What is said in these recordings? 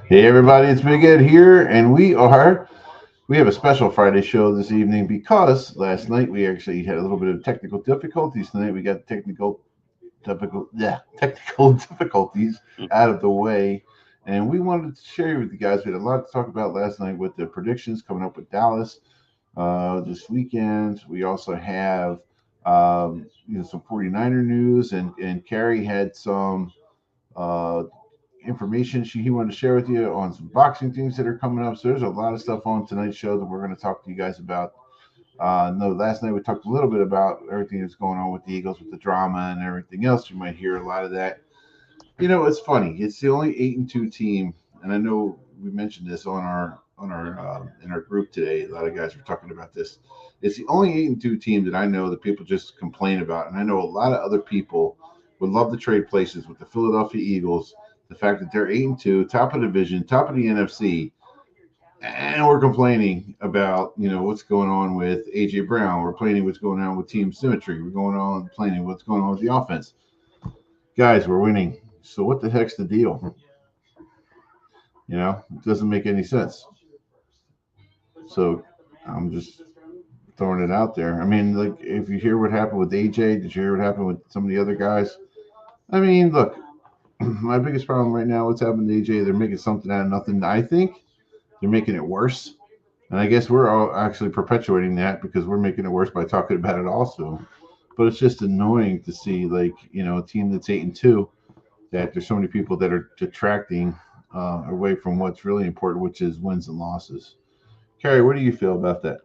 Hey everybody, it's Big Ed here, and we have a special Friday show this evening because last night we actually had a little bit of technical difficulties. Tonight we got technical difficulties out of the way, and we wanted to share with you guys. We had a lot to talk about last night with the predictions coming up with Dallas this weekend. We also have some 49er news, and Carrie had some. Uh, Information he wanted to share with you on some boxing things that are coming up. So there's a lot of stuff on tonight's show that we're going to talk to you guys about. No, last night we talked a little bit about everything that's going on with the Eagles, with the drama and everything else. You might hear a lot of that. It's funny. It's the only 8-2 team, and I know we mentioned this on our in our group today. A lot of guys were talking about this. It's the only 8-2 team that I know that people just complain about, and I know a lot of other people would love to trade places with the Philadelphia Eagles. The fact that they're 8-2, top of the division, top of the NFC, and we're complaining about what's going on with AJ Brown. We're complaining what's going on with team symmetry. We're going on complaining what's going on with the offense. Guys, we're winning. So what the heck's the deal? It doesn't make any sense. So I'm just throwing it out there. I mean, like, if you hear what happened with AJ, did you hear what happened with some of the other guys? I mean, look, my biggest problem right now, what's happening to AJ, they're making something out of nothing. I think they're making it worse. And I guess we're all actually perpetuating that because we're making it worse by talking about it also. But it's just annoying to see, like, a team that's 8-2, that there's so many people that are detracting away from what's really important, which is wins and losses. Carrie, what do you feel about that?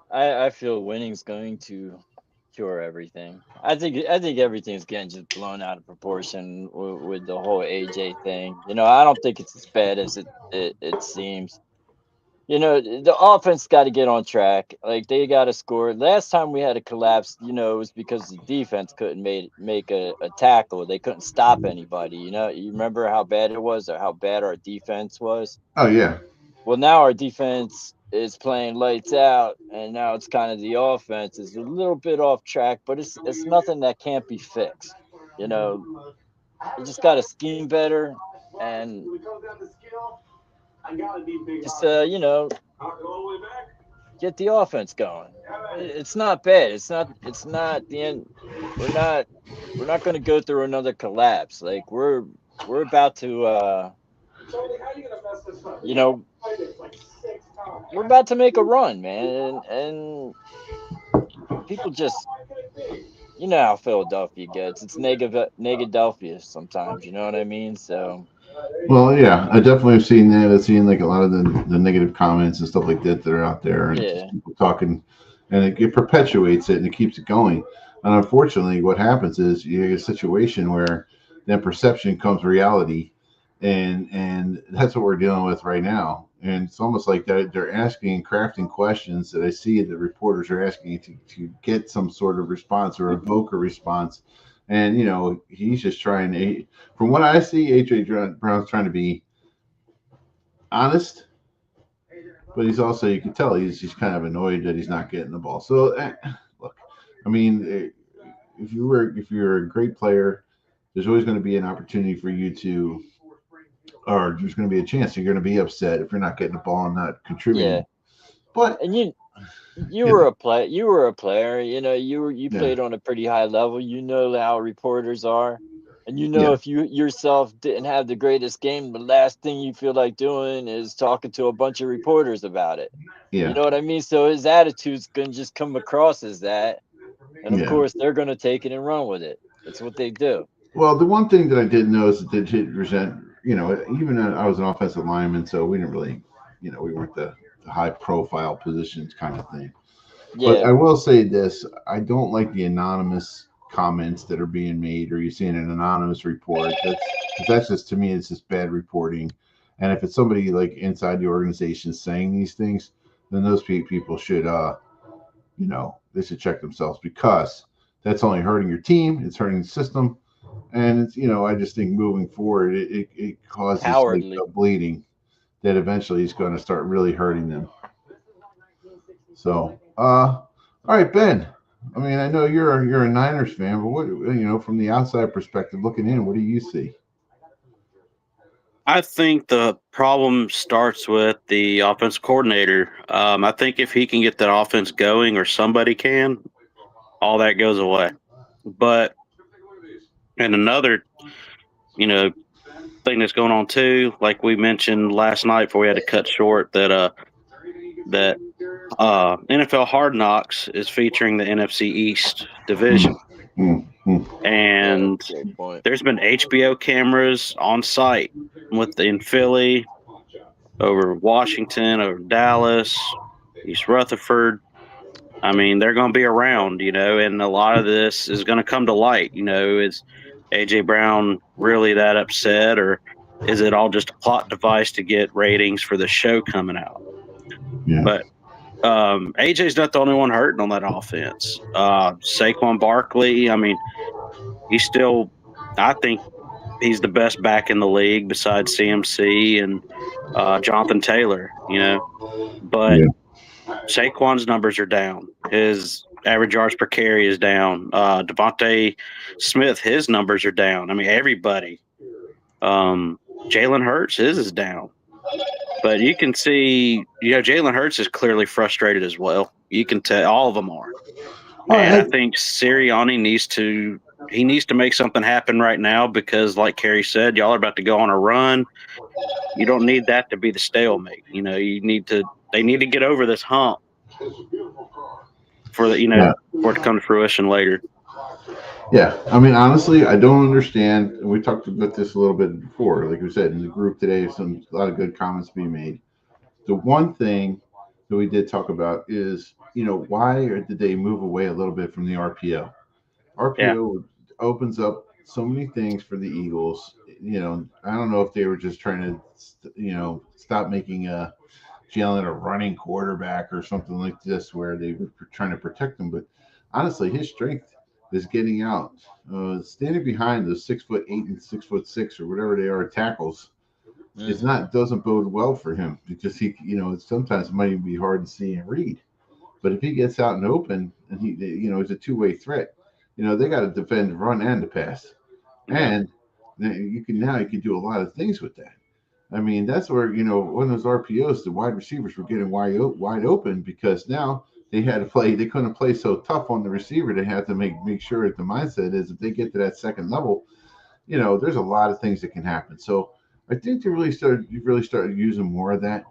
I feel winning's going to cure everything. I think everything's getting just blown out of proportion with the whole AJ thing. I don't think it's as bad as it seems. The offense got to get on track. Like they got to score. Last time we had a collapse, it was because the defense couldn't make a tackle. They couldn't stop anybody. You remember how bad it was or how bad our defense was. Oh, yeah. Well, now our defense is playing lights out, and now it's kind of the offense is a little bit off track, but it's nothing that can't be fixed. You know, you just got to scheme better and just get the offense going. It's not bad. It's not the end. We're not we're not going to go through another collapse. Like we're about to you know we're about to make a run, man, and people just how Philadelphia gets. It's negadelphia sometimes. You know what I mean? So Well, yeah, I definitely have seen that. I've seen like a lot of the negative comments and stuff like that that are out there, and just yeah, people talking, and it perpetuates it and it keeps it going. And unfortunately, what happens is you get a situation where then perception comes reality, and that's what we're dealing with right now. And it's almost like that they're asking crafting questions that I see the reporters are asking to get some sort of response or evoke a response. And he's just trying to, from what I see, AJ Brown's trying to be honest, but he's also, you can tell he's kind of annoyed that he's not getting the ball. So look, I mean, if you're a great player, there's always going to be an opportunity for you to, or there's going to be a chance you're going to be upset if you're not getting the ball and not yeah. contributing. But And you you were know, a play. You were a player. You yeah, played on a pretty high level. You know how reporters are, and yeah, if you yourself didn't have the greatest game, the last thing you feel like doing is talking to a bunch of reporters about it. You yeah, know what I mean? So his attitude's gonna just come across as that, and of yeah. course they're gonna take it and run with it. That's what they do. Well, the one thing that I did notice that did resent, even I was an offensive lineman, so we didn't really, we weren't the high profile positions kind of thing. But Yeah, I will say this: I don't like the anonymous comments that are being made, or you see an anonymous report. That's just, to me, it's just bad reporting. And if it's somebody like inside the organization saying these things, then those people should, they should check themselves, because that's only hurting your team. It's hurting the system, and it's, I just think moving forward, it causes like cowardly. a bleeding that eventually is going to start really hurting them. So, all right, Ben. I mean, I know you're a Niners fan, but what, from the outside perspective looking in, what do you see? I think the problem starts with the offense coordinator. I think if he can get that offense going, or somebody can, all that goes away. But and another, you know, thing that's going on too, like we mentioned last night before we had to cut short, that NFL Hard Knocks is featuring the NFC East Mm, division, mm, mm. Yeah, and great point. there's been HBO cameras on site in Philly, over Washington, over Dallas, East Rutherford. I mean, they're going to be around, and a lot of this is going to come to light. Is AJ Brown really that upset, or is it all just a plot device to get ratings for the show coming out? Yeah. But AJ's not the only one hurting on that offense. Saquon Barkley, I mean, he's still, I think he's the best back in the league besides CMC and Jonathan Taylor, but Yeah. Saquon's numbers are down. His average yards per carry is down. Devontae Smith, his numbers are down. I mean, everybody. Um, Jalen Hurts, his is down. But you can see, Jalen Hurts is clearly frustrated as well. You can tell all of them are. Well, And I think Sirianni needs to make something happen right now because, like Kerry said, y'all are about to go on a run. You don't need that to be the stalemate. They need to get over this hump for yeah. for it to come to fruition later. Yeah. I mean, honestly, I don't understand. And we talked about this a little bit before. Like we said in the group today, a lot of good comments being made. The one thing that we did talk about is, why did they move away a little bit from the RPO? Yeah, RPO opens up so many things for the Eagles. I don't know if they were just trying to, stop making Jalen a running quarterback or something like this, where they were trying to protect him. But honestly, his strength is getting out, standing behind those 6'8" and 6'6" or whatever they are tackles. It's Hmm. not doesn't bode well for him because sometimes it might even be hard to see and read. But if he gets out and open and he's a two-way threat, they got to defend, run, and the pass, yeah, and you can do a lot of things with that. I mean, that's where one of those RPOs, the wide receivers were getting wide open because now they had to play. They couldn't play so tough on the receiver. They had to make sure that the mindset is if they get to that second level, there's a lot of things that can happen. So I think you really started using more of that.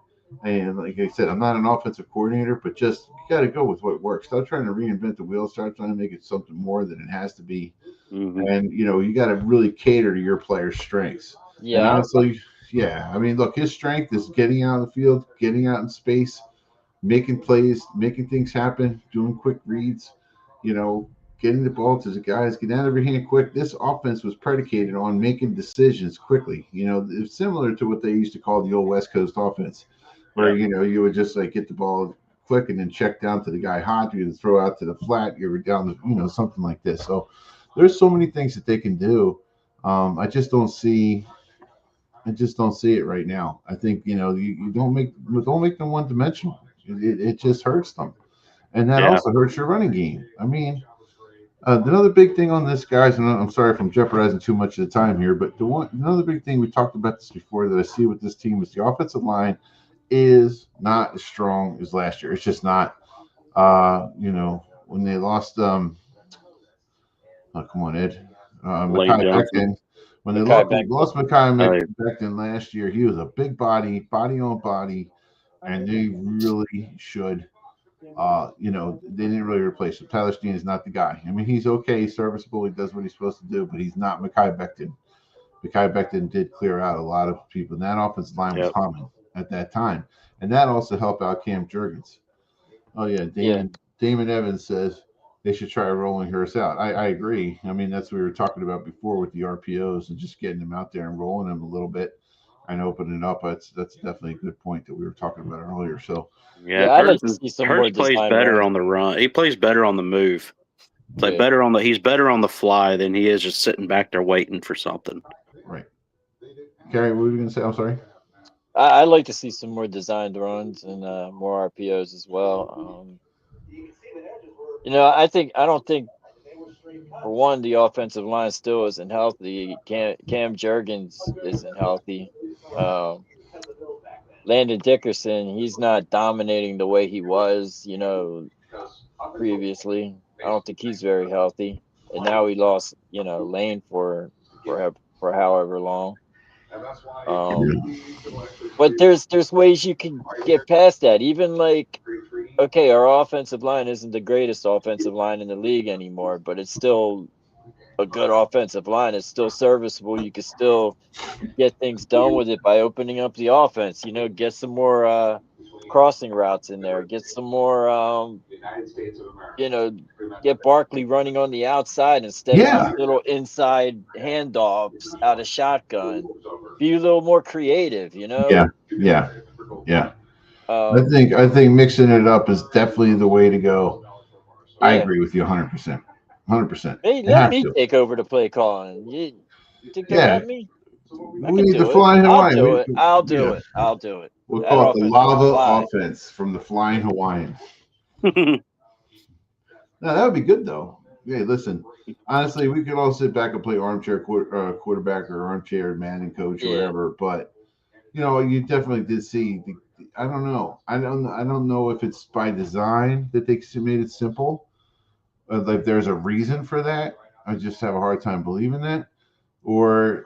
And like I said, I'm not an offensive coordinator, but just you got to go with what works. Stop trying to reinvent the wheel. Start trying to make it something more than it has to be. hmm, And you got to really cater to your player's strengths. And Yeah, honestly, yeah, I mean, look, his strength is getting out of the field, getting out in space, making plays, making things happen, doing quick reads, you know, getting the ball to the guys, getting out of your hand quick. This offense was predicated on making decisions quickly. It's similar to what they used to call the old West Coast offense, where yeah, you would just like get the ball quick and then check down to the guy hot, you throw out to the flat, you're down the, something like this. So there's so many things that they can do. I just don't see it right now. I think you don't make them one dimensional. It just hurts them, and that yeah. also hurts your running game. I mean, another big thing on this, guys, and I'm sorry if I'm jeopardizing too much of the time here, but another big thing we talked about this before that I see with this team is the offensive line is not as strong as last year. It's just not. When they lost, oh, come on, Ed, Lane Makai Johnson. Becton. When they Makai lost Becton. Makai Oh, Becton last year, he was a big body on body, and they really should. They didn't really replace him. Tyler Steen is not the guy. I mean, he's okay, serviceable. He does what he's supposed to do, but he's not Makai Becton. Makai Becton did clear out a lot of people. And that offensive line was yep, humming at that time, and that also helped out Cam Jurgens. Oh yeah, Yeah, Damon Evans says they should try rolling Hurst out. I agree. I mean, that's what we were talking about before with the RPOs and just getting them out there and rolling them a little bit and opening it up. That's definitely a good point that we were talking about earlier. So yeah. yeah. I'd like to see some more Hurts plays design better runs. on the run. He plays better on the move. It's like Yeah, better on the. He's better on the fly than he is just sitting back there waiting for something. right, Gary, what were you going to say? I'm sorry. I'd like to see some more designed runs and more RPOs as well. I don't think for one the offensive line still isn't healthy. Cam Jurgens isn't healthy. Um, Landon Dickerson, he's not dominating the way he was, previously. I don't think he's very healthy, and now we lost, Lane for however long. Um, but there's ways you can get past that. Even like, okay, our offensive line isn't the greatest offensive line in the league anymore, but it's still a good offensive line. It's still serviceable. You can still get things done with it by opening up the offense. Get some more crossing routes in there. Get some more you know, get Barkley running on the outside instead of these Yeah, little inside handoffs out of shotgun. Be a little more creative, yeah, yeah, yeah. Um, I think mixing it up is definitely the way to go. I yeah. agree with you 100%. 100%. Hey, It let has me to. take over the play calling. You think they'll Yeah, let me? I we could need the do it. flying I'll Hawaiian. do it. I'll do Yeah, it. I'll do it. we'll That call it the offense will lava fly. offense from the flying Hawaiian. No, that would be good though. Hey, listen. Honestly, we could all sit back and play armchair quarterback or armchair man and coach or Yeah. whatever. But you definitely did see. I don't know. I don't know if it's by design that they made it simple. Like there's a reason for that. I just have a hard time believing that, or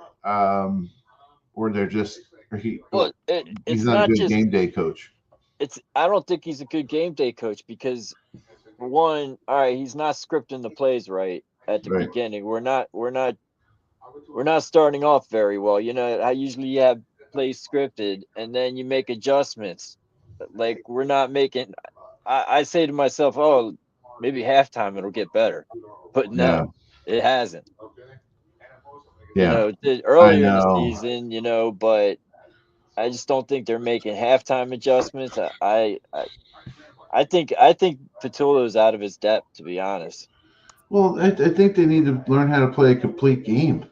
or they're just Well, he's it's not a not good just game day coach. it's. I don't think he's a good game day coach because for one, all right, he's not scripting the plays right at the Right. beginning. We're not starting off very well. I usually have plays scripted and then you make adjustments. Like we're not making. I say to myself, oh, maybe halftime it'll get better, but Yeah. no, it hasn't. Yeah. I Earlier in the know. season, but I just don't think they're making halftime adjustments. I think Patullo's out of his depth, to be honest. Well, I think they need to learn how to play a complete game.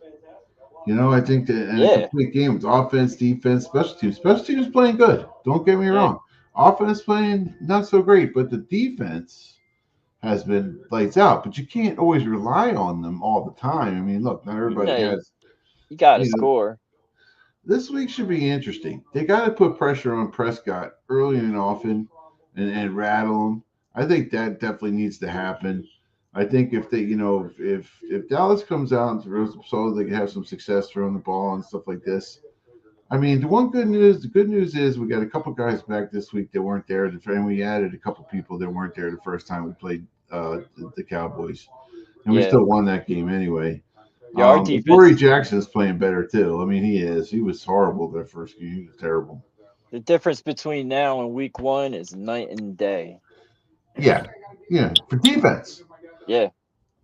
I think that in a Yeah, complete game with offense, defense, special teams. Special teams playing good. Don't get me yeah, wrong. Offense playing not so great, but the defense has been lights out. But you can't always rely on them all the time. I mean, look, not everybody yeah. has. You got to You know, score. this week should be interesting. They got to put pressure on Prescott early and often, and rattle him. I think that definitely needs to happen. I think if they, if Dallas comes out and so they can have some success throwing the ball and stuff like this. I mean, the good news is we got a couple guys back this week that weren't there, and we added a couple people that weren't there the first time we played the Cowboys, and we Yeah, still won that game anyway. yeah. Our Corey defense. Jackson is playing better too. I mean, he is. He was horrible that first game. He was terrible. The difference between now and week one is night and day. Yeah, yeah. For defense, Yeah,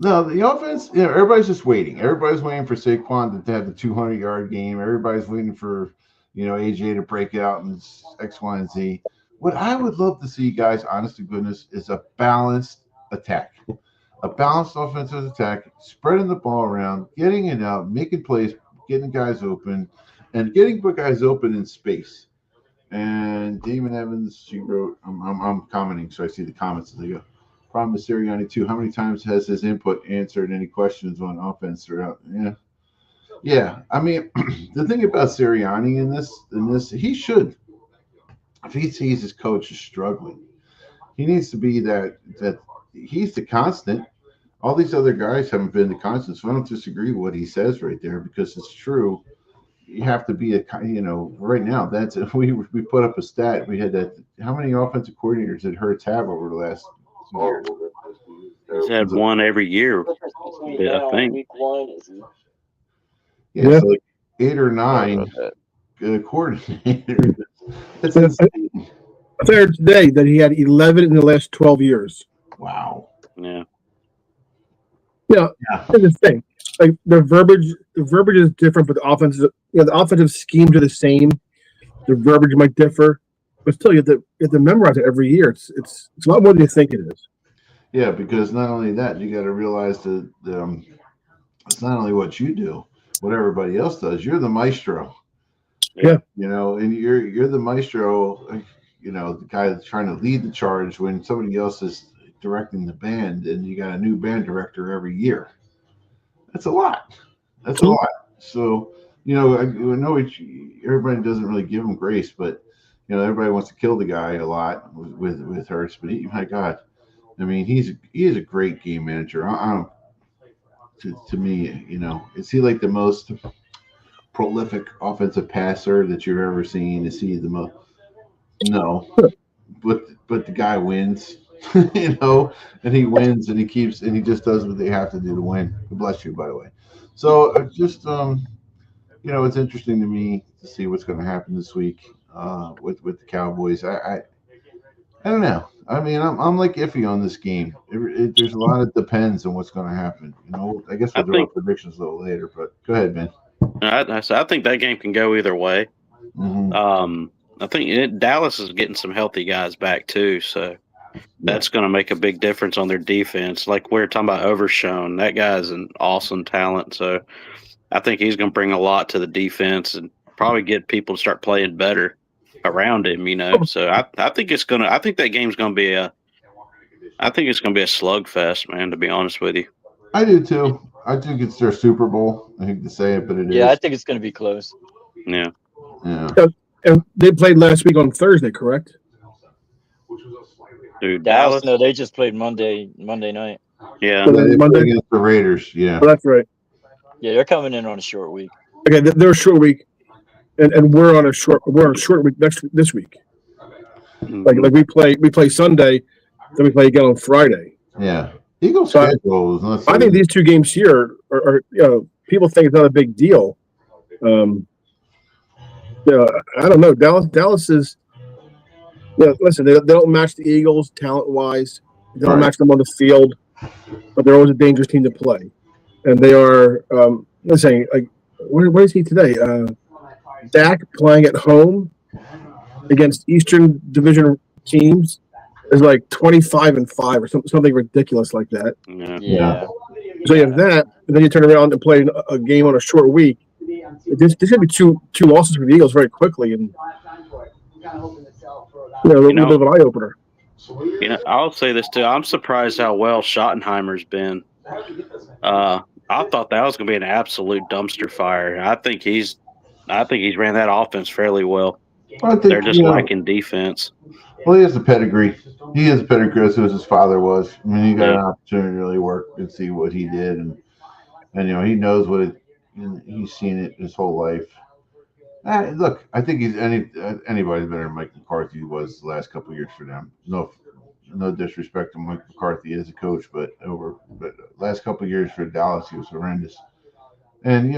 no, the offense. Everybody's just waiting. Everybody's waiting for Saquon to have the 200-yard game. Everybody's waiting for AJ to break out and X, Y, and Z. What I would love to see, guys, honest to goodness, is a balanced attack. A balanced offensive attack, spreading the ball around, getting it out, making plays, getting guys open, and getting guys open in space. And Damon Evans, she wrote, I'm commenting, so I see the comments as they go. Problem with Sirianni, too. How many times has his input answered any questions on offense throughout? Yeah. Yeah. I mean, the thing about Sirianni in this, he should, if he sees his coach is struggling, he needs to be that he's the constant. All these other guys haven't been the constant, so I don't disagree with what he says right there because it's true. You have to be right now. That's we put up a stat. We had that. How many offensive coordinators did Hurts have over the last year? He's It had was one every year, difference between I now and think. week one is yeah, Yeah. so like 8 or 9 about that. coordinators. That's I insane. heard today that he had 11 in the last 12 years. Wow. Yeah. Yeah. Here's the thing. Like the verbiage is different, but the offensive schemes are the same. The verbiage might differ, but still, you have to memorize it every year. It's a lot more than you think it is. Yeah, because not only that, you got to realize that it's not only what you do, what everybody else does. You're the maestro. Yeah. Yeah. And you're the maestro, the guy that's trying to lead the charge when somebody else is directing the band, and you got a new band director every year. That's a lot. That's a So, lot. So I know everybody doesn't really give him grace, but everybody wants to kill the guy a lot with Hurts. But my God, I mean, he is a great game manager. I don't, to me, is he like the most prolific offensive passer that you've ever seen? Is he the most? No, but the guy wins, and he wins and he just does what they have to do to win. Bless you, by the way. So just it's interesting to me to see what's going to happen this week with the Cowboys. I don't know. I mean, I'm like iffy on this game. There's a lot of depends on what's going to happen. I guess I we'll do our think predictions a little later. But go ahead, man. I think that game can go either way. Hmm. I think Dallas is getting some healthy guys back too, so that's going to make a big difference on their defense. Like we were talking about Overshown, that guy's an awesome talent. So I think he's going to bring a lot to the defense and probably get people to start playing better around him. So I think it's gonna. I think that game's going to be a. I think it's going to be a slugfest, man. To be honest with you. I do too. I think it's their Super Bowl. I hate to say it, but it Yeah, I is. think it's going to be close. Yeah. Yeah. And they played last week on Thursday, correct? Dude, Dallas, Dallas. no, they just played Monday night. Yeah. So Yeah, then they Monday. play against the Raiders. Yeah. Oh, that's right. Yeah, they're coming in on a short week. Okay, they're a short week, and we're on a short week this week. Mhm. Like we play Sunday, then we play again on Friday. Yeah. Eagles So schedule is not so I think these two games here are people think it's not a big deal. I don't know. Dallas is. Listen, they don't match the Eagles talent wise. They don't Right. match them on the field, but they're always a dangerous team to play. And they are. Let's say, like, where is he today? Dak playing at home against Eastern Division teams is like 25-5 or something ridiculous like that. Yeah. Yeah. So you have that, and then you turn around and play a game on a short week. This could be two losses for the Eagles very quickly, and a little bit of an eye opener. I'll say this too. I'm surprised how well Schottenheimer's been. I thought that was going to be an absolute dumpster fire. I think he's ran that offense fairly well. I think, They're just lacking defense. Well, he has a pedigree. He has a pedigree as his father was. I mean, he got Yeah. an opportunity to really work and see what he did, and he knows what it. He's seen it his whole life. Look, I think anybody better than Mike McCarthy was the last couple of years for them. No disrespect to Mike McCarthy as a coach, but last couple of years for Dallas, he was horrendous. And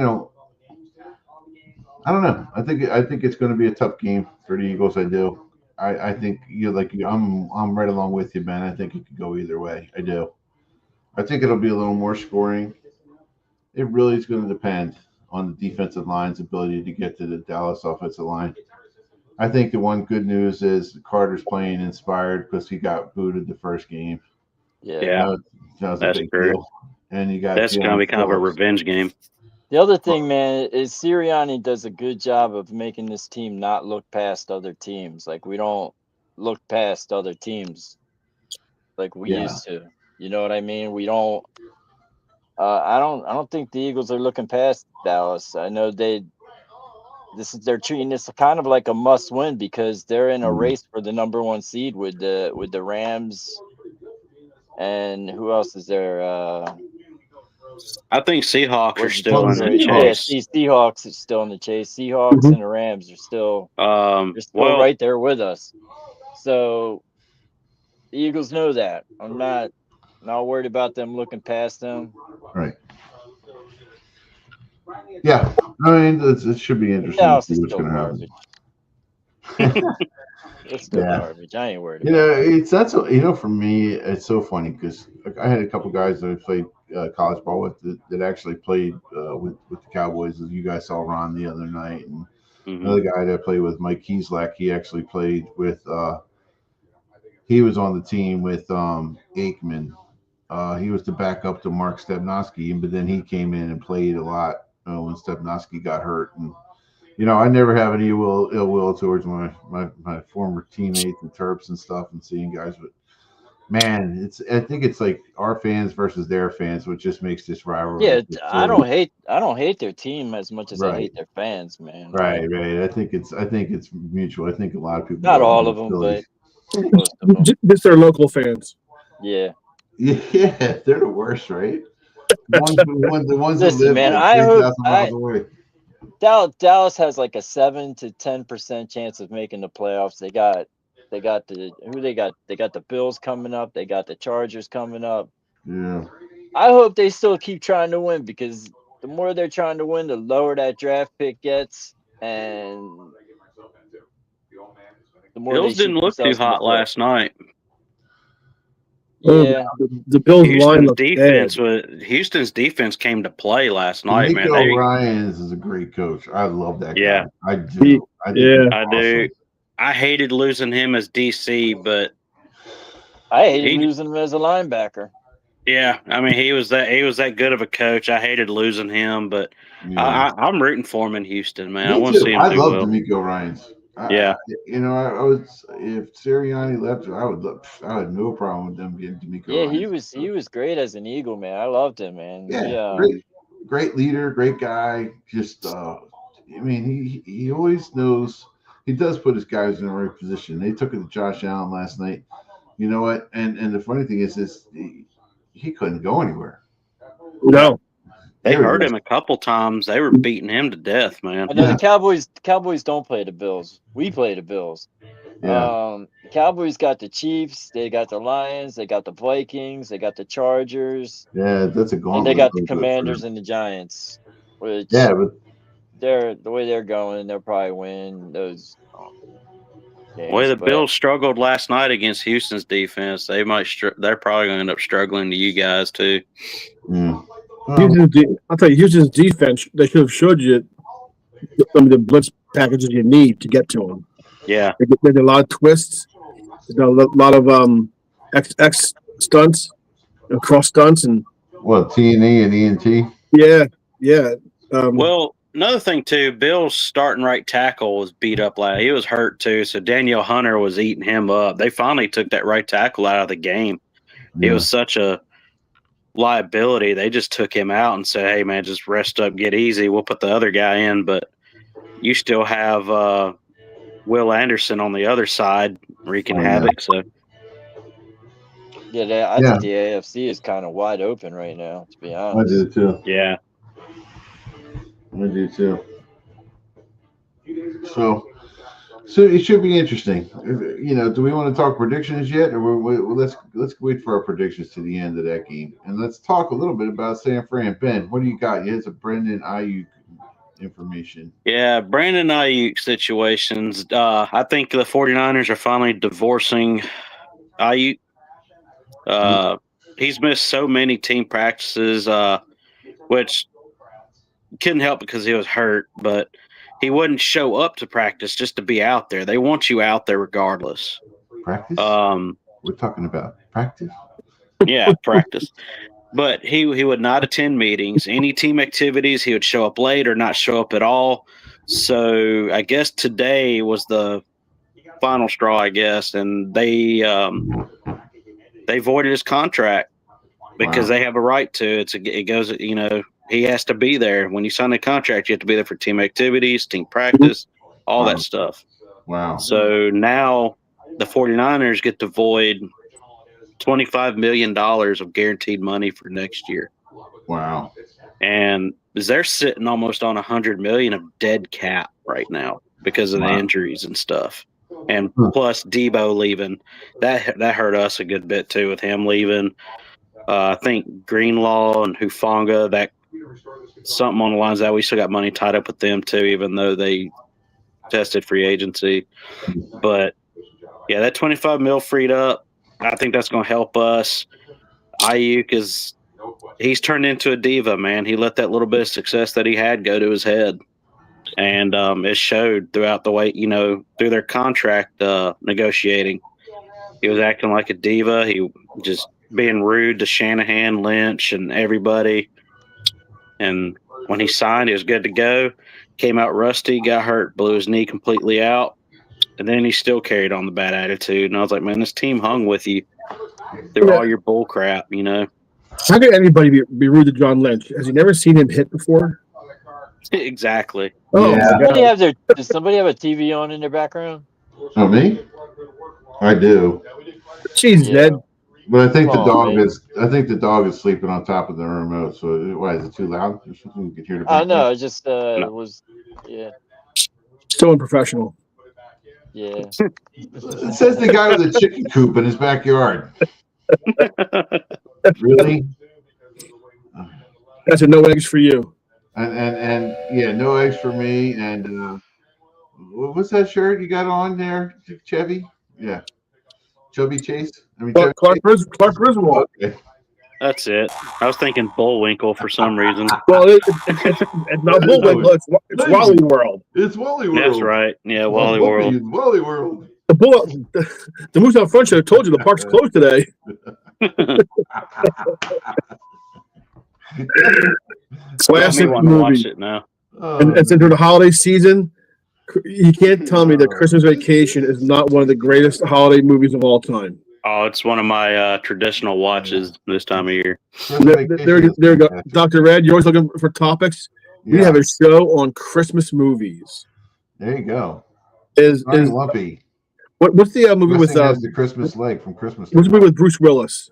I don't know. I think it's going to be a tough game for the Eagles. I do. I think I'm right along with you, Ben. I think it could go either way. I do. I think it'll be a little more scoring. It really is going to depend on the defensive line's ability to get to the Dallas offensive line. I think the one good news is Carter's playing inspired because he got booted the first game. Yeah. That was a That's big true. deal. And you got That's going to be kind of a Phillips. revenge game. The other thing, man, is Sirianni does a good job of making this team not look past other teams. Like, we don't look past other teams like we Yeah. used to. You know what I mean? We don't. I don't think the Eagles are looking past Dallas. I know they're treating this kind of like a must win because they're in a race for the number one seed with the Rams. And who else is there? I think Seahawks are What's still in the Yeah, chase. Seahawks are still in the chase. Seahawks and the Rams are still right there with us. So the Eagles know that. I'm not worried about them looking past them. Right. Yeah. I mean, it should be interesting to Dallas see is what's still going to happen. garbage. It's still Yeah. garbage. I ain't worried about it. It's that's for me. It's so funny because I had a couple guys that I played college ball with that actually played with the Cowboys. As you guys saw Ron the other night, and another guy that I played with, Mike Kieslak. He actually played with. He was on the team with Aikman. He was the backup to Mark Stepnoski, but then he came in and played a lot when Stepnoski got hurt. And I never have any ill will towards my former teammates and Terps and stuff, and seeing guys. But man, I think it's like our fans versus their fans, which just makes this rivalry Yeah, just I so don't hate their team as much as I right. hate their fans, man. Right, Like, right. I think it's mutual. I think a lot of people not love all the of them, Phillies. but most of them. Just their local fans. Yeah. Yeah, they're the worst, right? The ones that Listen, live man, like I hope 3,000 miles away. Dallas has like a 7 to 10% chance of making the playoffs. They got they got the Bills coming up. They got the Chargers coming up. Yeah, I hope they still keep trying to win because the more they're trying to win, the lower that draft pick gets, and the more they Bills shoot didn't look too themselves in the hot foot. last night. Oh, Yeah, the Bills line Houston's looks bad. defense came to play last night, man. D'Amico Ryans is a great coach. I love that guy. Yeah, I He, do. I think he's yeah, I do. awesome. I hated losing him as DC, but I hated he, losing him as a linebacker. yeah, I mean he was that good of a coach. I hated losing him, but Yeah, I'm rooting for him in Houston, man. I me want to see too. him I do love well. D'Amico Ryans. Yeah, I would if Sirianni left, I had no problem with them getting D'Amico Yeah, Ryans. he was great as an Eagle, man. I loved him, man. Yeah, He great leader, great guy. Just, I mean, he always knows. He does put his guys in the right position. They took it to Josh Allen last night. You know what? And the funny thing is, he couldn't go anywhere. yeah. no, They They were hurt just him a couple times. They were beating him to death, man. I know yeah, the Cowboys don't play the Bills. We play the Bills. yeah, The Cowboys got the Chiefs, they got the Lions, they got the Vikings, they got the Chargers, yeah. That's a and they gauntlet got the of good for Commanders them. and the Giants, which Yeah, but they're the way they're going, they'll probably win those Well, games. the But Bills struggled last night against Houston's defense. They're probably going to end up struggling to you guys too. mm. Well, I'll tell you, Houston's defense. They should have showed you some of the blitz packages you need to get to them. Yeah, They did a lot of twists. They did a lot of X stunts, cross stunts, and what T&E and ENT? yeah, yeah. Um, well, another thing too, Bill's starting right tackle was beat up last. He was hurt too, so Daniel Hunter was eating him up. They finally took that right tackle out of the game. He Yeah, was such a liability. They just took him out and said, "Hey, man, just rest up, get easy. We'll put the other guy in." But you still have Will Anderson on the other side wreaking oh yeah, havoc. So yeah, I yeah. think the AFC is kind of wide open right now, to be I do honest. too. yeah, I do too. So it should be interesting. Do we want to talk predictions yet, or let's wait for our predictions to the end of that game, and let's talk a little bit about San Fran. Ben, what do you got? You had some Brendan Ayuk information. yeah. Brandon Ayuk situations. I think the 49ers are finally divorcing Ayuk. He's missed so many team practices, which couldn't help because he was hurt, but he wouldn't show up to practice just to be out there. They want you out there regardless. Practice? Um, We're talking about practice. yeah, practice. But he would not attend meetings, any team activities. He would show up late or not show up at all. So I guess today was the final straw, I guess, and they voided his contract because Wow. they have a right to. It goes, he has to be there. When you sign a contract, you have to be there for team activities, team practice, all Wow. that stuff. Wow. So now the 49ers get to void $25 million of guaranteed money for next year. Wow. And they're sitting almost on $100 million of dead cap right now because of the Wow. injuries and stuff. And Hmm. plus Debo leaving, that hurt us a good bit too with him leaving. I think Greenlaw and Hufanga, that something on the lines of that we still got money tied up with them too, even though they tested free agency. But yeah, that 25 mil freed up. I think that's going to help us. Ayuk he's turned into a diva, man. He let that little bit of success that he had go to his head. And it showed throughout the way, through their contract negotiating. He was acting like a diva. He just being rude to Shanahan, Lynch, and everybody. And when he signed, he was good to go. Came out rusty, got hurt, blew his knee completely out. And then he still carried on the bad attitude. And I was like, man, this team hung with you. through all your bull crap, you know. How could anybody be rude to John Lynch? Has he never seen him hit before? Exactly. Oh Yeah. my God! Does somebody have a TV on in their background? Oh, me? I do. Jesus, Yeah. Ned. But I think Come on, man. I think the dog is sleeping on top of the remote. So why is it too loud? Or something? You could hear the I background. know. It just No. was. Yeah. So unprofessional. Yeah. It says the guy with a chicken coop in his backyard. Really? That's a no eggs for you. And yeah, no eggs for me. And what's that shirt you got on there, Chevy? Yeah, Chubby Chase. I mean, Chevy Clark Chase. Griswold. Okay. That's it. I was thinking Bullwinkle for some reason. Well, it's not Bullwinkle. It's Wally World. It's Wally World. That's right. Yeah, Oh, Wally World. It's Wally World. The moose out front should have told you the park's closed today. Classic want to watch movie. it now. And since during the holiday season, you can't tell me that Christmas Vacation is not one of the greatest holiday movies of all time. Oh, it's one of my traditional watches this time of year. There you go. Dr. Red, you're always looking for topics. Yeah. We have a show on Christmas movies. There you go. Is Lumpy. what's the movie with the Christmas leg from Christmas? What's the movie with Bruce Willis?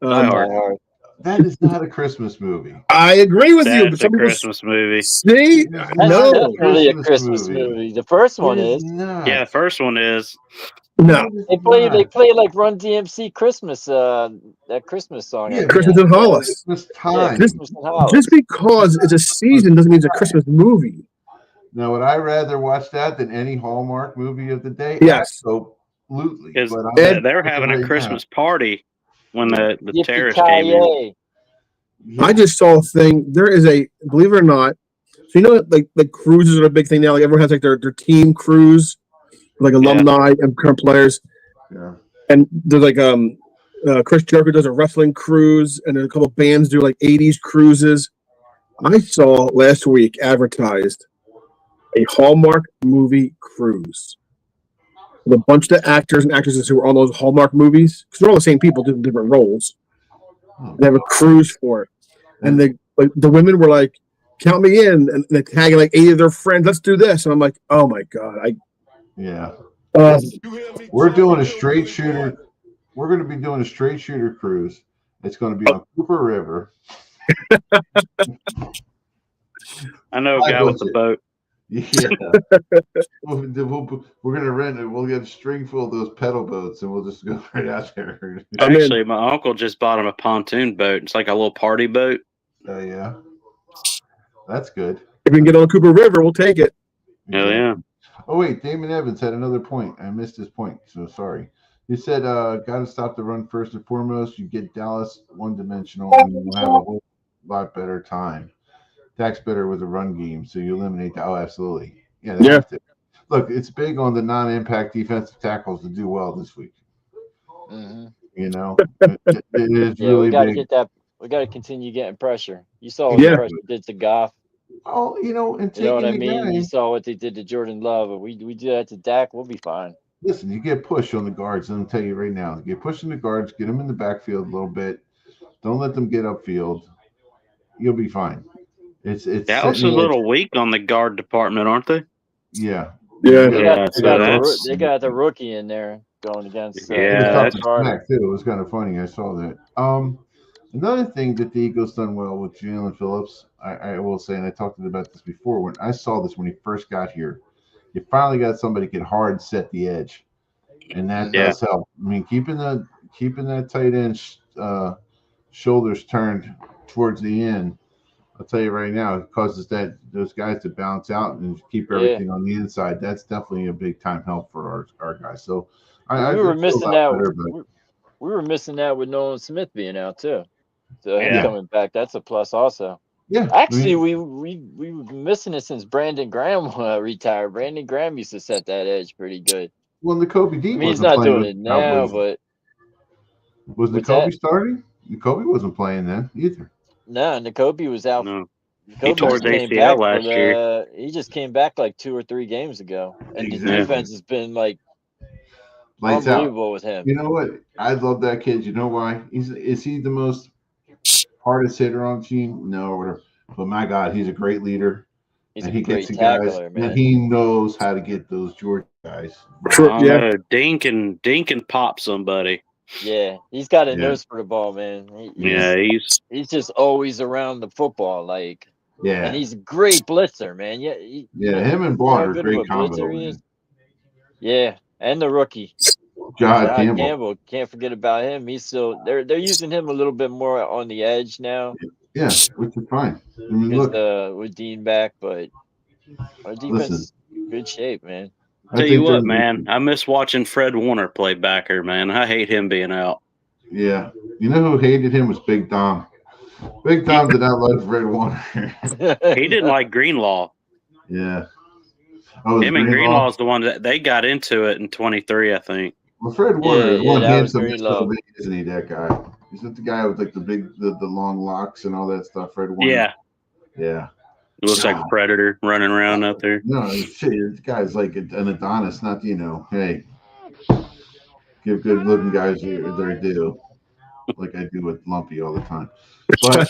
Die Hard. That is not a Christmas movie. I agree with you. That's a Christmas movie. See, That's no, definitely a Christmas movie. The first one is. Not. Yeah, the first one is. no. They play like Run DMC Christmas that Christmas song. Yeah, Christmas in Hollis. Christmas Yeah, time. Christmas in Hollis. Just because it's a season doesn't mean it's a Christmas movie. Now, would I rather watch that than any Hallmark movie of the day? Yes. Absolutely. Because But they were having a Christmas party when the terrorists came in. Yippee-ki-yay. Yeah. I just saw a thing. There is a, believe it or not, so you know, like cruises are a big thing now. Like everyone has like their team cruise, like alumni and current players. Yeah. And there's like Chris Jericho does a wrestling cruise, and then a couple bands do like 80s cruises. I saw last week advertised a Hallmark movie cruise with a bunch of the actors and actresses who were on those Hallmark movies, because they're all the same people doing different roles. They have a cruise for it, and the women were like, "Count me in," and they tag like 8 of their friends. Let's do this, and I'm like, "Oh my god!" Yeah. We're doing a straight shooter. We're going to be doing a straight shooter cruise. It's going to be on Cooper River. I know a guy with a boat. Yeah. We're going to rent it. We'll get a string full of those pedal boats, and we'll just go right out there. Actually, my uncle just bought him a pontoon boat. It's like a little party boat. Oh, yeah. That's good. If we can get on Cooper River, we'll take it. Oh, yeah. Oh, wait. Damon Evans had another point. I missed his point, so sorry. He said, got to stop the run first and foremost. You get Dallas one-dimensional, and you'll have a whole lot better time. Dak's better with a run game, so you eliminate that. Oh, absolutely. Yeah. They have to. Look, it's big on the non-impact defensive tackles to do well this week. Mm-hmm. You know, it is really we got to big. get that. We got to continue getting pressure. You saw what the pressure did to Goff. Oh, and You know what I mean? You saw what they did to Jordan Love. If we do that to Dak, we'll be fine. Listen, you get push on the guards. Let me tell you right now, get pushing the guards, get them in the backfield a little bit. Don't let them get upfield. You'll be fine. It's Dallas is a little weak on the guard department, aren't they? Yeah. They got the rookie in there going against. It was kind of funny. I saw that. Another thing that the Eagles done well with Jalen Phillips, I will say, and I talked about this before. When I saw this when he first got here, you finally got somebody who can hard set the edge, and that does help. I mean, keeping that tight end shoulders turned towards the end. I'll tell you right now, it causes those guys to bounce out and keep everything on the inside. That's definitely a big time help for our guys. So we were missing that. We were missing that with Nolan Smith being out too. So him coming back, that's a plus also. Yeah. Actually, we were missing it since Brandon Graham retired. Brandon Graham used to set that edge pretty good. Well, N'Kobe Dean he's not doing it now, but was N'Kobe starting? N'Kobe wasn't playing then either. No, N'Kobe was out. No. N'Kobe He tore his ACL last year. He just came back like 2 or 3 games ago, and the defense has been like Lights out. Unbelievable with him. You know what? I love that kid. You know why? Is he the most hardest hitter on the team? No, whatever. But my God, he's a great leader. He's a And he gets great the guys, tackler, and man. he knows how to get those Georgia guys. I don't know. Dink can pop somebody. Yeah, he's got a Yeah. nose for the ball, man. Yeah, He's just always around the football, like. Yeah. And he's a great blitzer, man. Yeah, Him and you know Bond how are good of a great combo. blitzer he Man. is. Yeah, and the rookie. John Campbell. Campbell, can't forget about him. He's still they're using him a little bit more on the edge now. Yeah, which is fine. I mean, Because look, with Dean back, but our defense is good shape, man. Tell you what, man, I miss watching Fred Warner play backer, man. I hate him being out. Yeah, you know who hated him was Big Tom. Big Tom did not like Fred Warner. He didn't like Greenlaw. Yeah. Him and Greenlaw is the one that they got into it in 23, I think. Well, Fred Warner is one handsome, isn't he? That guy. He's not the guy with like the long locks and all that stuff. Fred Warner. Yeah. Yeah. It looks like a predator running around out there. No, shit, this guy's like an Adonis, not hey, give good looking guys their due, like I do with Lumpy all the time. But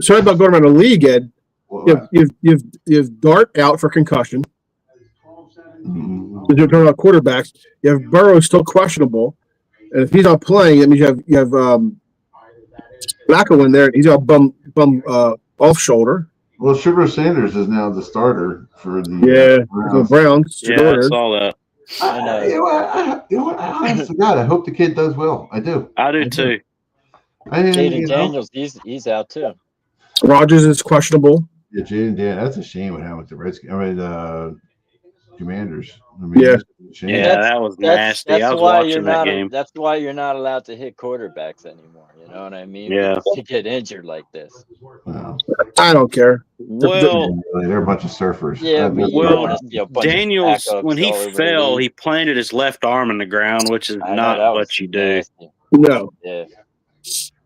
sorry about going around the league, Ed. You've Dart out for concussion. You're talking about quarterbacks. You have Burrow still questionable, and if he's not playing, that means you have Flacco in there, and he's got bum off shoulder. Well, Sugar Sanders is now the starter for the Browns. Yeah, I saw that. You know what? I honestly God, I hope the kid does well. I do. I do too. Jaden Daniels, he's out too. Rodgers is questionable. Yeah, Jaden Daniels. That's a shame what happened with the Redskins. I mean, Commanders. I mean, that was nasty. I was watching that game. That's why you're not allowed to hit quarterbacks anymore. You know what I mean? Yeah. To get injured like this. No. I don't care. Well, they're a bunch of surfers. Yeah, Daniels, when he fell, he planted his left arm in the ground, which is not what you do. No. Yeah.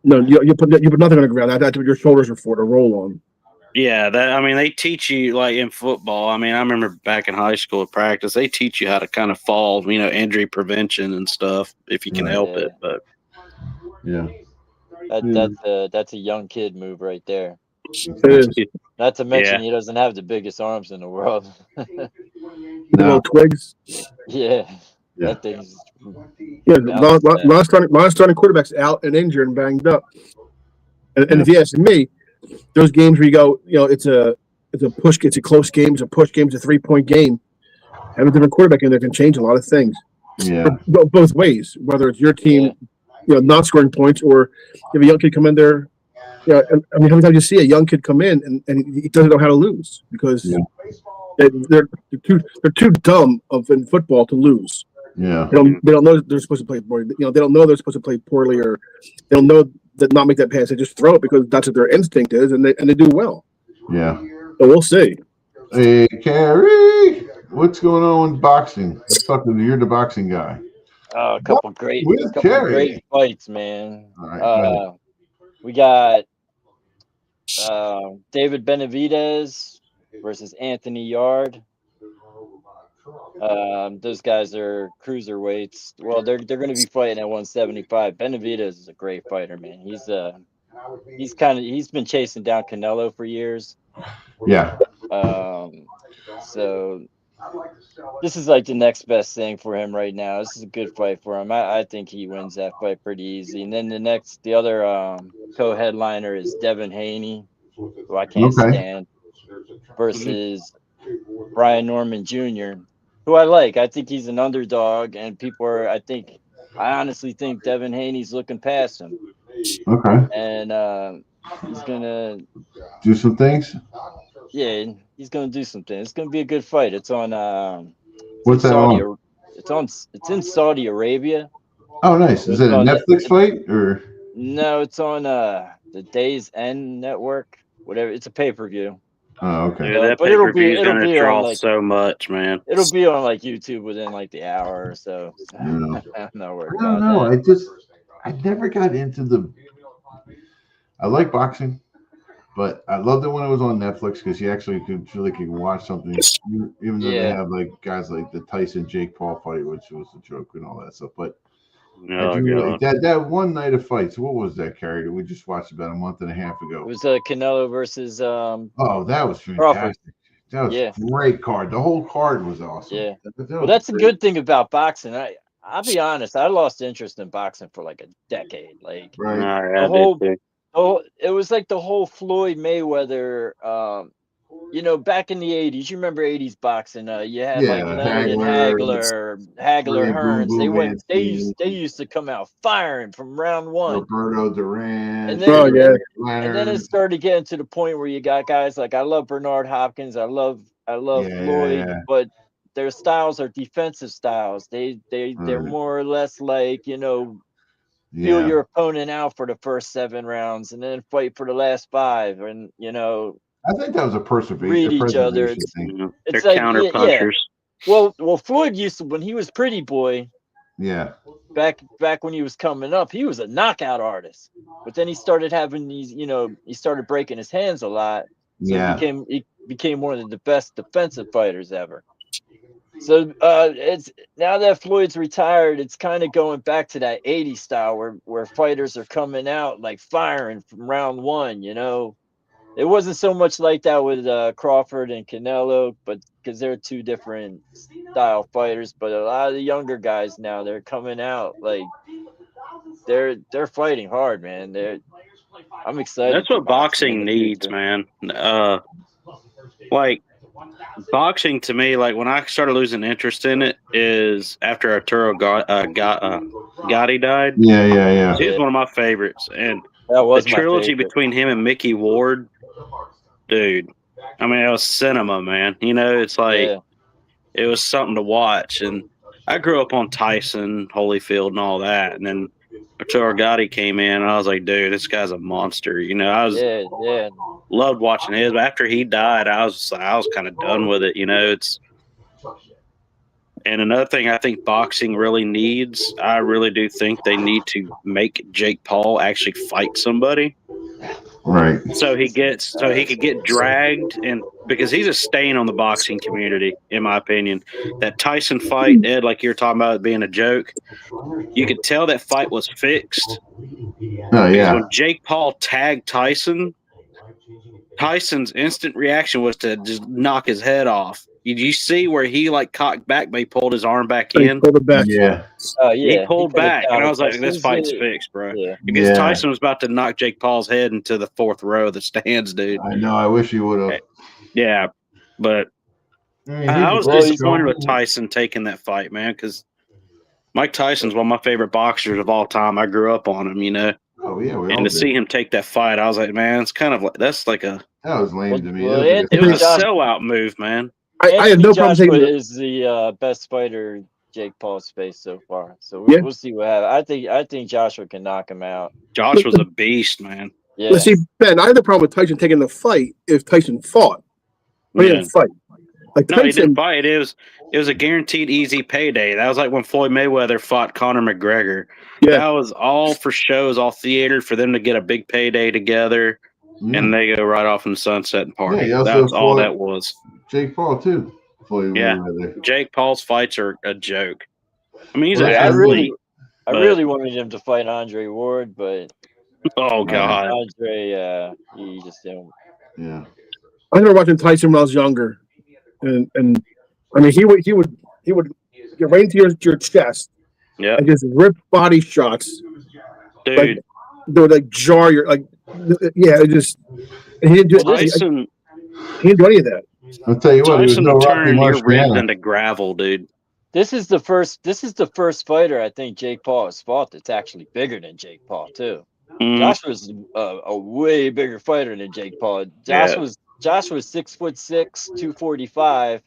No, you put nothing on the ground. That's what your shoulders are for, to roll on. Yeah, they teach you, like in football. I mean, I remember back in high school at practice, they teach you how to kind of fall, injury prevention and stuff if you can help it. But that's a young kid move right there. It is. Not to mention he doesn't have the biggest arms in the world. Little twigs. Yeah. That thing's my starting quarterback's out and injured and banged up. And if you ask me, those games where you go, it's a push, it's a close game, it's a push game, it's a 3-point game. Having a different quarterback in there can change a lot of things. Yeah. Both ways, whether it's your team, not scoring points, or you have a young kid come in there. I mean, how many times you see a young kid come in and he doesn't know how to lose because they're too dumb in football to lose. Yeah. They don't know they're supposed to play poorly. They don't know they're supposed to play poorly, or they don't know that not make that pass. They just throw it because that's what their instinct is, and they do well. Yeah. So we'll see. Hey, Carrie, what's going on with boxing? Let's talk to you. You're the boxing guy. A couple great fights, man. Right, we got David Benavidez versus Anthony Yard. Those guys are cruiserweights. Well, they're going to be fighting at 175. Benavidez is a great fighter, man. He's been chasing down Canelo for years. Yeah. So this is like the next best thing for him right now. This is a good fight for him. I think he wins that fight pretty easy. And then the other co-headliner is Devin Haney, who I can't stand, versus Brian Norman Jr., who I like. I think he's an underdog, and I honestly think Devin Haney's looking past him. Okay. And he's gonna do some things. Yeah, he's gonna do something. It's gonna be a good fight. It's on. What's that on? It's in Saudi Arabia. Oh, nice. Is it a Netflix fight or? No, it's on the Days End network. Whatever. It's a pay-per-view. Oh, okay. Yeah, that pay-per-view is gonna draw so much, man. It'll be on like YouTube within like the hour or so. Yeah. I'm not worried I don't know. I never got into I like boxing. But I loved it when it was on Netflix because you actually could feel like you can watch something, even though they Yeah. have like guys like the Tyson Jake Paul fight, which was a joke and all that stuff. But I Oh do like god. that one night of fights. What was that, Carrie, that we just watched about a month and a half It ago? was Canelo versus Oh, that was Crawford. fantastic. That was Yeah, great card. The whole card was awesome. yeah. That Well, was that's a great. good thing about boxing. I'll be honest. I lost interest in boxing for like a decade. Like Right. the I did whole, too. it was like the whole Floyd Mayweather. Back in the '80s, you remember '80s boxing? You had like Yeah, Leonard and Hagler, Hagler Ray Boom Hearns. They Boom went. Mancini, They used to come out firing from round one, Roberto Duran, and Oh then yeah, and then it Leonard. started getting to the point where you got guys like I love Bernard Hopkins, I love Floyd, Yeah, but their styles are defensive styles. They're right. more or less like feel Yeah. your opponent out for the first 7 rounds and then fight for the last five, and I think that was a read each other. preservation thing. They're It's like counter yeah. punchers. Well, Floyd used to when he was Pretty Boy Yeah. back when he was coming up, he was a knockout artist. But then he started having these, he started breaking his hands a lot, so Yeah. he became one of the best defensive fighters ever. So it's now that Floyd's retired, it's kind of going back to that '80s style where fighters are coming out like firing from round one. It wasn't so much like that with Crawford and Canelo, but because they're two different style fighters. But a lot of the younger guys now, they're coming out like they're fighting hard, man. I'm excited That's for what boxing in boxing the needs, future. man. Like boxing to me, like when I started losing interest in it, is after Gotti died. Yeah. Yeah. Yeah. He was Yeah, one of my favorites, and that the was my trilogy favorite. between him and Mickey Ward, dude. I mean, it was cinema, man. It's like Yeah, it was something to watch. And I grew up on Tyson, Holyfield, and all that. And then Arturo Gotti came in, and I was like, dude, this guy's a monster. I was yeah, yeah. loved watching his. But after he died, I was kind of done with it. And another thing I think boxing really needs, I really do think they need to make Jake Paul actually fight somebody. Right. So he could get dragged, and because he's a stain on the boxing community, in my opinion. That Tyson fight, Ed, like you're talking about it being a joke, you could tell that fight was fixed Oh because yeah. when Jake Paul tagged Tyson, Tyson's instant reaction was to just knock his head off. Did you see where he like cocked back, but he pulled his arm back they in? pulled it back. Yeah. Oh He yeah, he pulled could have back, and I counter was like, punched. "This fight's fixed, bro." Yeah, Because Yeah. Tyson was about to knock Jake Paul's head into the fourth row of the stands, dude. I know. I wish he would have. Yeah, but I mean, I was Well, he's disappointed with Tyson taking that fight, man, because Mike Tyson's one of my favorite boxers of all time. I grew up on him. Oh yeah, we And all to see did. him take that fight, I was like, man, it's kind of like that's like a That was lame to me. well, That was it like was a Josh- sellout move, man. I had Anthony no problem Joshua taking it. is the best fighter Jake Paul's faced so far. So Yeah. we'll see what happens. I think Joshua can knock him out. Josh was a beast, man. Yeah, Let's see, Ben. I had the problem with Tyson taking the fight if Tyson fought. But he Yeah. didn't fight. Like No, he Tyson, didn't fight. It was a guaranteed easy payday. That was like when Floyd Mayweather fought Conor McGregor. Yeah. That was all for shows, all theater for them to get a big payday together, and they go right off in the sunset and party. Yeah, he also That's all fought- that was. Jake Paul too. Floyd Yeah. Mayweather. Jake Paul's fights are a joke. I mean, he's Well, an yeah, athlete. I but- really wanted him to fight Andre Ward, but Oh God. Andre, he just didn't. Yeah. I remember watching Tyson when I was younger, and I mean he would get right into your chest Yeah, and just rip body shots. dude. Like, they would like jar your like yeah. It just and he didn't do Tyson he didn't do any of that. I'll tell you what, he was Tyson no will Rocky turn your ribs Marciano. into gravel, dude. This is the first fighter I think Jake Paul has fought that's actually bigger than Jake Paul too. Mhm. Joshua's a way bigger fighter than Jake Paul. Joshua's 6'6", 245,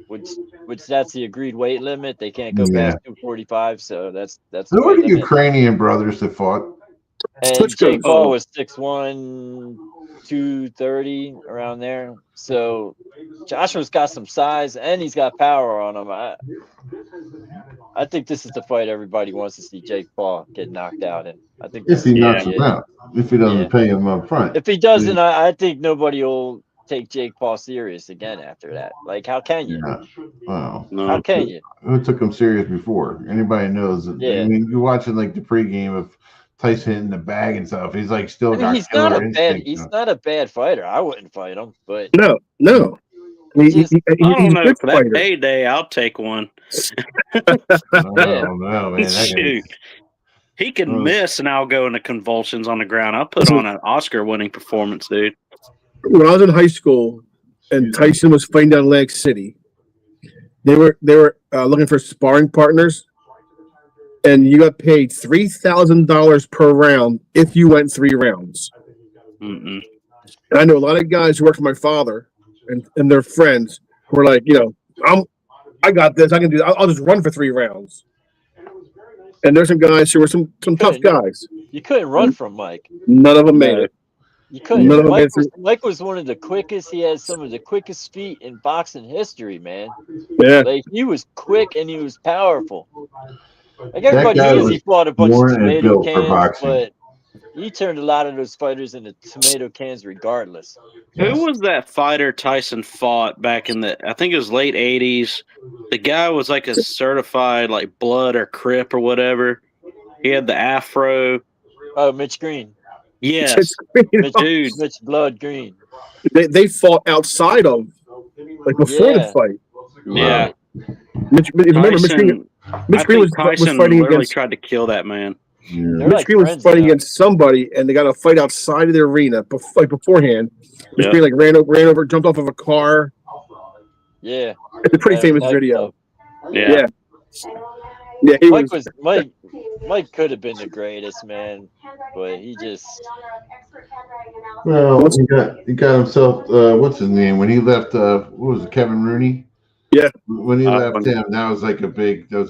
which that's the agreed weight limit. They can't go Yeah. past 245, so that's the Who were weight the limit. Ukrainian brothers that fought? And Klitschko. Jake Paul Oh. was 6'1", 230 around there. So Joshua's got some size and he's got power on him. I think this is the fight everybody wants to see Jake Paul get knocked out in. I think If this he is knocks gonna be him it. out, if he doesn't pay him up front. If he doesn't, I think nobody will take Jake Paul serious again after that. Like, how can you? Yeah. Wow. How can you? Who took him serious before? Anybody knows that. Yeah. I mean, you're watching like the pregame of Tyson hitting the bag and stuff. He's like still I mean, got he's not killer a bad. instinct. He's not a bad fighder. I wouldn't fight him, but No. Just- I don't He's a know. good For that fighter. payday, I'll take one. I don't know, man. Shoot. He can Oh. miss, and I'll go into convulsions on the ground. I'll put on an Oscar-winning performance, dude. When I was in high school and Tyson was fighting down Atlantic City, they were looking for sparring partners, and you got paid $3,000 per round if you went 3 rounds. Mm-mm. And I know a lot of guys who work for my father and their friends who were like, I got this. I can do that. I'll just run for 3 rounds. And there's some guys who were some tough guys. you couldn't run from Mike. None of them made it. You couldn't. None of them made it. Mike was one of the quickest. He had some of the quickest feet in boxing history, man. Yeah. Like, he was quick and he was powerful. Like, everybody guy knows he fought a bunch of born and tomato built for cans, boxing. but he turned a lot of those fighters into tomato cans regardless. Who was that fighter Tyson fought back in I think it was late 80s? The guy was like a certified like Blood or Crip or whatever. He had the afro. Oh, Mitch Green. Yes. Dude. Mitch Blood Green. They fought outside of, like, before the fight. Yeah. Remember, Mitch Green was Tyson fighting literally against. tried to kill that man. Yeah. Mitch Green was fighting against somebody, and they got a fight outside of the arena beforehand. Mitch Green like ran over, jumped off of a car. Yeah, It's a pretty famous video. Yeah. Yeah, Mike could have been the greatest, man, but he just. Well, he got himself. What's his name? When he left, what was it? Kevin Rooney. Yeah. When he left him, that was a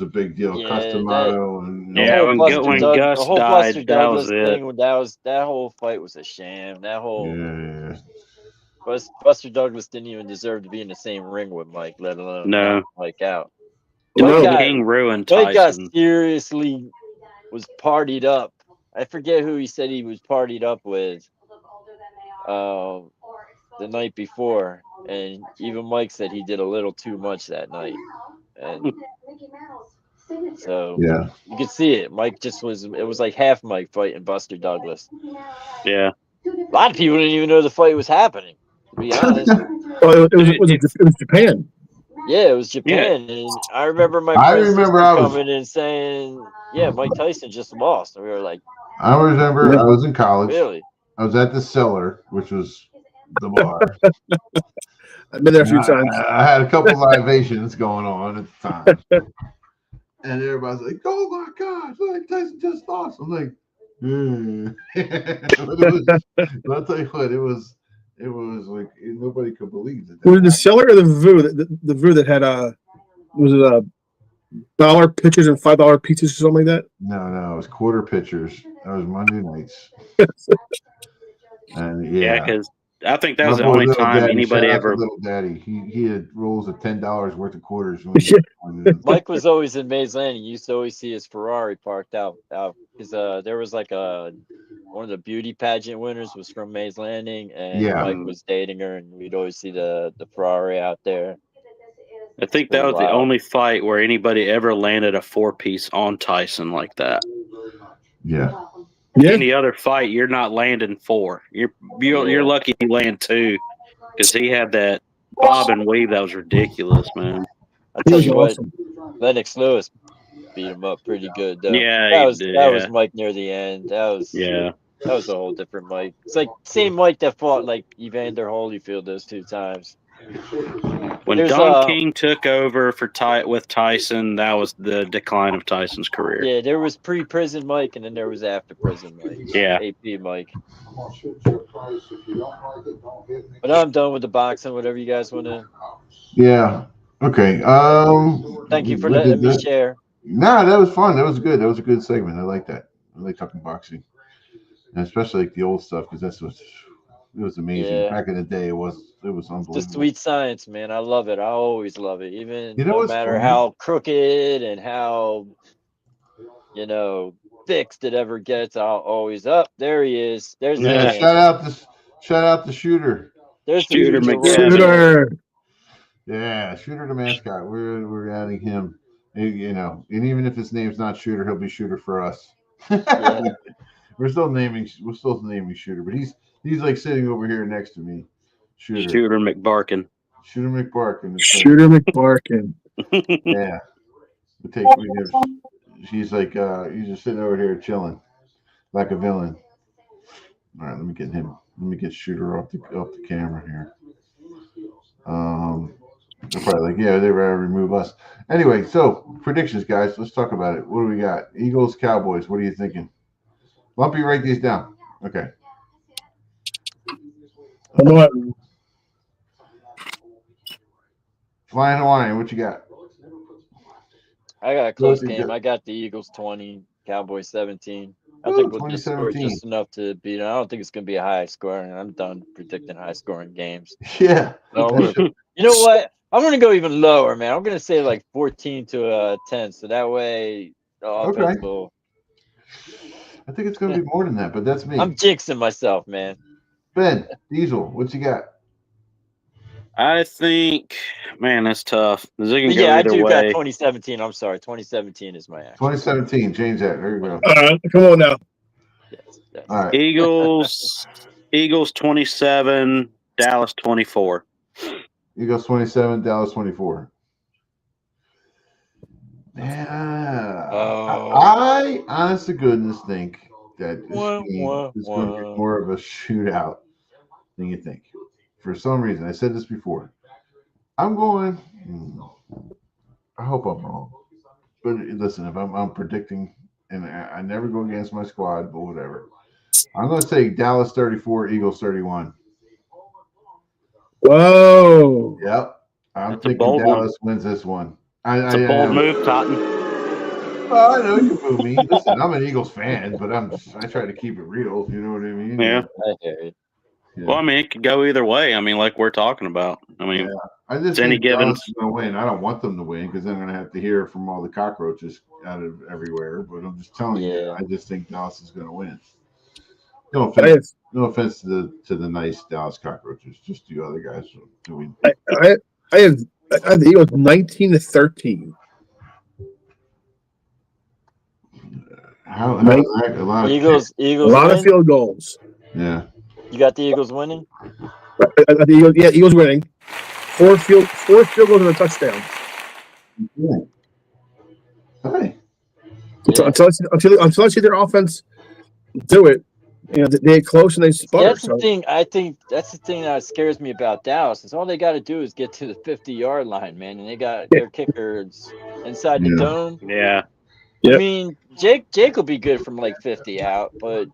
big deal. Yeah, Customato and when Gus died, Buster that was Douglas it. thing, that whole fight was a sham. That whole yeah. Buster Douglas didn't even deserve to be in the same ring with Mike, let alone knock Mike out. King ruined Tyson. Mike got seriously was partied up. I forget who he said he was partied up with the night before, and even Mike said he did a little too much that night. And so you could see it. Mike it was like half Mike fighting Buster Douglas. Yeah. A lot of people didn't even know the fight was happening, to be honest. It was Japan. Yeah, it was Japan. And I remember my friends coming in saying, yeah, Mike Tyson just lost. And we were like, I remember I was in college. Really? I was at the Cellar, which was the bar. I've been there a few times. I had a couple libations going on at the time. And everybody's like, oh my gosh, Mike Tyson just lost. I'm like, but I'll tell you what, it was like nobody could believe it. Was it the Cellar or the VU? The VU that had was it $1 pitchers and $5 pizzas or something like that? No, it was quarter pitchers. That was Monday nights. And because I think that was the only time anybody ever. Little Daddy, he had rolls of $10 worth of quarters. Mike was always in Mays Landing. You used to always see his Ferrari parked out because there was like one of the beauty pageant winners was from Mays Landing, and Mike was dating her, and we'd always see the Ferrari out there. I think that was the only fight where anybody ever landed a 4-piece on Tyson like that. Yeah. Any other fight, you're not landing 4. You're lucky you land 2 because he had that bob and weave that was ridiculous, man. I tell you what, Lennox Lewis beat him up pretty good though. Yeah, that was Mike near the end. That was a whole different Mike. It's like same Mike that fought like Evander Holyfield those 2 times. When Don King took over with Tyson, that was the decline of Tyson's career. Yeah, there was pre-prison Mike, and then there was after prison Mike. Yeah, AP Mike. But I'm done with the boxing. Whatever you guys want to. Yeah. Okay. Thank you for letting me share. Nah, that was fun. That was good. That was a good segment. I like that. I like talking boxing, and especially like the old stuff because that's what amazing. Yeah. Back in the day, it was The unbelievable. sweet science, man. I love it. I always love it. Even You know no what's matter funny? how crooked and how, fixed it ever gets, I'll always up. There he is. There's the Yeah. man. Shout out the shooter. There's the Shooter future world McGavin. champ. Shooter. Yeah, Shooter the mascot. We're adding him. And even if his name's not Shooter, he'll be Shooter for us. Yeah. We're still naming Shooter, but he's like sitting over here next to me. Shooter McBarkin. Shooter McBarkin. Shooter McBarkin. Yeah. She's like he's just sitting over here chilling like a villain. All right, let me get him. Let me get Shooter off the camera here. They're probably like, yeah, they're ready to remove us. Anyway, so predictions, guys. Let's talk about it. What do we got? Eagles, Cowboys. What are you thinking? Lumpy, write these down. Okay. I'm not. Flying Hawaiian, what you got? I got a close Both you game. got- I got the Eagles 20, Cowboys 17. I Ooh, think we'll just score 2017. just enough to beat them. I don't think it's going to be a high scoring. I'm done predicting high scoring games. Yeah. No, That should- you know what? I'm going to go even lower, man. I'm going to say like 14 to 10. So that way the offense Okay. will. I think it's going to be more than that, but that's me. I'm jinxing myself, man. Ben, Diesel, what you got? I think, man, that's tough. It can But go yeah, I either do got way. 2017. I'm sorry. 2017 is my actual. 2017. Change that. There you go. Come on now. Yes. All right. Eagles 27, Dallas 24. Eagles 27, Dallas 24. Yeah. Oh. I honest to goodness think that this Wah, game wah, is going to be wah. more of a shootout than you think. For some reason, I said this before. I'm going. I hope I'm wrong. But listen, if I'm predicting, and I never go against my squad, but whatever. I'm going to say Dallas 34, Eagles 31. Whoa. Yep. I'm That's a thinking bold one. Dallas wins this one. It's a bold move, Cotton. Well, I know you boo me. Listen, I'm an Eagles fan, but I try to keep it real. You know what I mean? Yeah. I hear it. Yeah. Well, I mean, it could go either way. I mean, like we're talking about. I mean, Yeah. I just any think given. Dallas is going to win. I don't want them to win because then I'm going to have to hear from all the cockroaches out of everywhere. But I'm just telling you, Yeah. I just think Dallas is going to win. No offense. No offense to the nice Dallas cockroaches, just you other guys doing. I have the Eagles 19-13. How Right. is that a lot of Eagles A lot win? of field goals. Yeah. You got the Eagles winning? The Eagles, yeah, Eagles winning. Four field goals and a touchdown. Hey. Yeah. Until I see their offense do it, they get close and they sputter. That's the thing. I think that's the thing that scares me about Dallas. Is all they got to do is get to the 50-yard line, man, and they got their kickers inside the Yeah. dome. Yeah. Yep. I mean, Jake will be good from like 50 out, but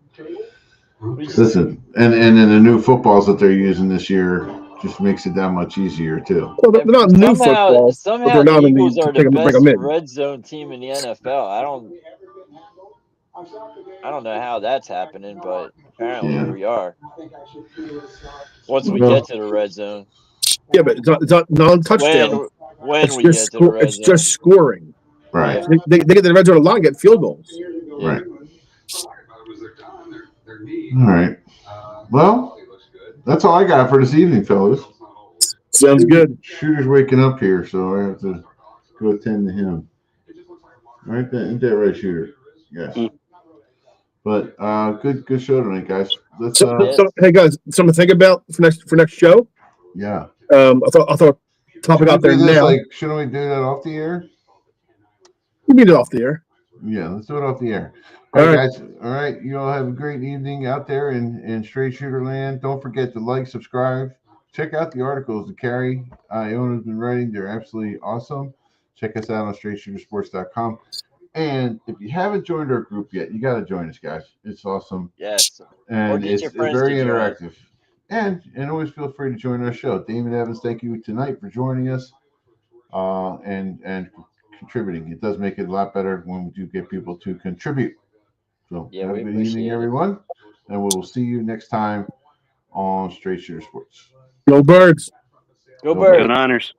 Listen, and then the new footballs that they're using this year just makes it that much easier too. Well, they're not new footballs, but somehow they're the not going to Eagles are the break best them in. red zone team in the NFL. I don't know how that's happening, but apparently we are. Once we get to the red zone. Yeah, but it's not non-touchdown. When we get to the red zone. It's just scoring. Right. Yeah. They get to the red zone a lot and get field goals. Yeah. Right. All right. Well, that's all I got for this evening, fellas. Sounds good. Shooter's waking up here, so I have to go attend to him. Right? Isn't that right, Shooter? Yes. But good show tonight, guys. Let's hey guys, something to think about for next show. yeah. I thought topic out there now. Shouldn't we do that off the air? You mean it off the air? Yeah, let's do it off the air. All right, guys. All right, you all have a great evening out there in Straight Shooter Land. Don't forget to like, subscribe, check out the articles that Carrie Iona has been writing. They're absolutely awesome. Check us out on straightshootersports.com. And if you haven't joined our group yet, you got to join us, guys. It's awesome. Yes. And get it's your friends very to join. interactive. And always feel free to join our show. Damon Evans, thank you tonight for joining us and contributing. It does make it a lot better when we do get people to contribute. So Yeah, have a we good appreciate evening, it. everyone. And we will see you next time on Straight Shooter Sports. Go Birds. Go Go Birds. Go Niners.